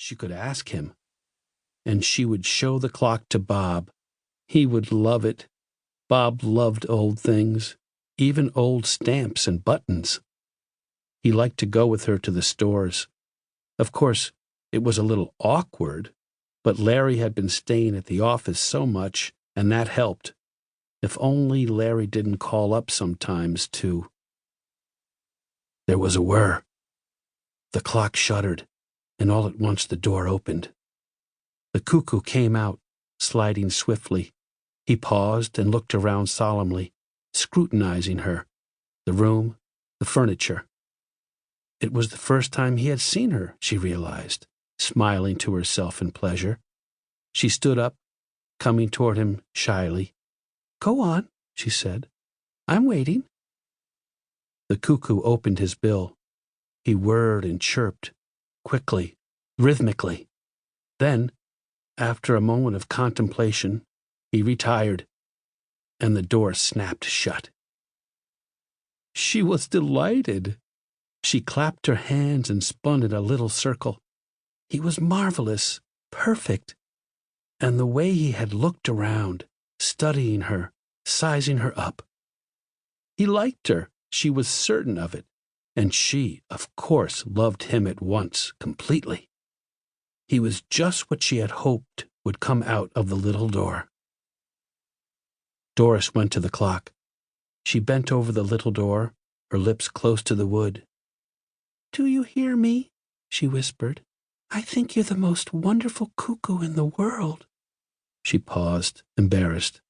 She could ask him, and she would show the clock to Bob. He would love it. Bob loved old things, even old stamps and buttons. He liked to go with her to the stores. Of course, it was a little awkward, but Larry had been staying at the office so much, and that helped. If only Larry didn't call up sometimes to... There was a whir. The clock shuddered, and all at once the door opened. The cuckoo came out, sliding swiftly. He paused and looked around solemnly, scrutinizing her, the room, the furniture. It was the first time he had seen her, she realized, smiling to herself in pleasure. She stood up, coming toward him shyly. "Go on," she said. "I'm waiting." The cuckoo opened his bill. He whirred and chirped, quickly, rhythmically. Then, after a moment of contemplation, he retired, and the door snapped shut. She was delighted. She clapped her hands and spun in a little circle. He was marvelous, perfect, and the way he had looked around, studying her, sizing her up. He liked her, she was certain of it, and she, of course, loved him at once, completely. He was just what she had hoped would come out of the little door. Doris went to the clock. She bent over the little door, her lips close to the wood. "Do you hear me?" she whispered. "I think you're the most wonderful cuckoo in the world." She paused, embarrassed.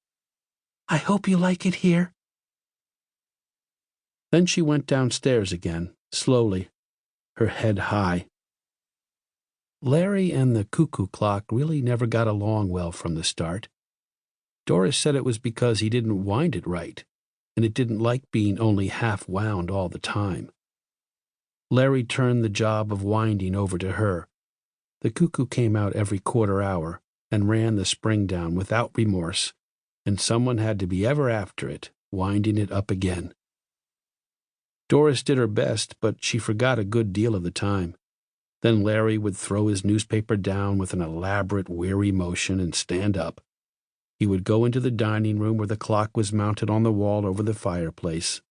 "I hope you like it here." Then she went downstairs again, slowly, her head high. Larry and the cuckoo clock really never got along well from the start. Doris said it was because he didn't wind it right, and it didn't like being only half wound all the time. Larry turned the job of winding over to her. The cuckoo came out every quarter hour and ran the spring down without remorse, and someone had to be ever after it, winding it up again. Doris did her best, but she forgot a good deal of the time. Then Larry would throw his newspaper down with an elaborate, weary motion and stand up. He would go into the dining room where the clock was mounted on the wall over the fireplace.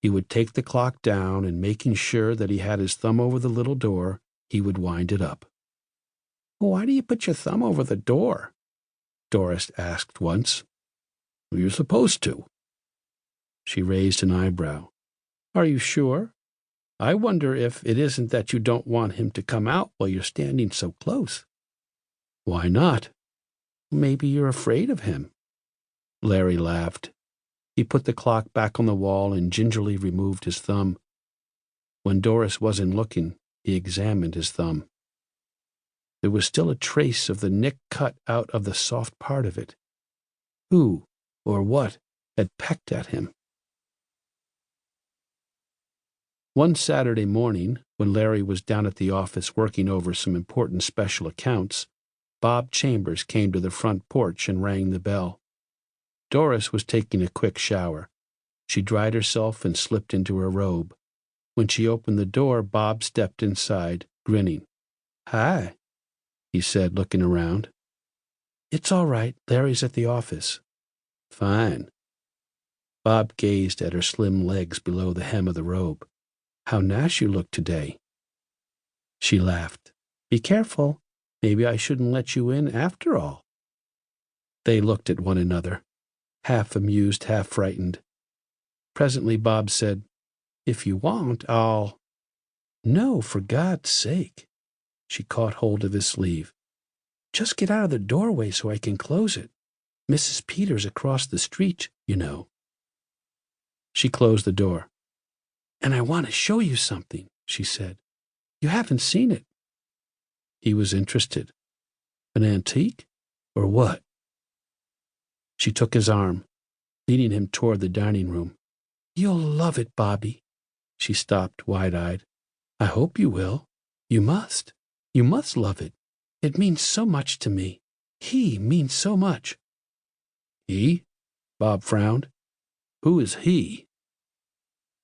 He would take the clock down, and making sure that he had his thumb over the little door, he would wind it up. "Why do you put your thumb over the door?" Doris asked once. "You're supposed to." She raised an eyebrow. "Are you sure? I wonder if it isn't that you don't want him to come out while you're standing so close." "Why not?" "Maybe you're afraid of him." Larry laughed. He put the clock back on the wall and gingerly removed his thumb. When Doris wasn't looking, he examined his thumb. There was still a trace of the nick cut out of the soft part of it. Who or what had pecked at him? One Saturday morning, when Larry was down at the office working over some important special accounts, Bob Chambers came to the front porch and rang the bell. Doris was taking a quick shower. She dried herself and slipped into her robe. When she opened the door, Bob stepped inside, grinning. "Hi," he said, looking around. "It's all right. Larry's at the office." "Fine." Bob gazed at her slim legs below the hem of the robe. "How nice you look today." She laughed. "Be careful. Maybe I shouldn't let you in after all." They looked at one another, half amused, half frightened. Presently Bob said, "If you want, I'll—" "No, for God's sake." She caught hold of his sleeve. "Just get out of the doorway so I can close it. Mrs. Peters across the street, you know." She closed the door. "And I want to show you something," she said. "You haven't seen it." He was interested. "An antique? Or what?" She took his arm, leading him toward the dining room. "You'll love it, Bobby." She stopped, wide-eyed. "I hope you will. You must. You must love it. It means so much to me. He means so much." "He?" Bob frowned. "Who is he?"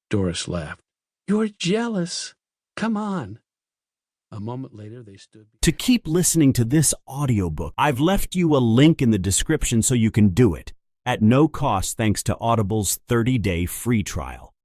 Doris laughed. "You're jealous. Come on." A moment later, they stood. To keep listening to this audiobook, I've left you a link in the description so you can do it at no cost thanks to Audible's 30-day free trial.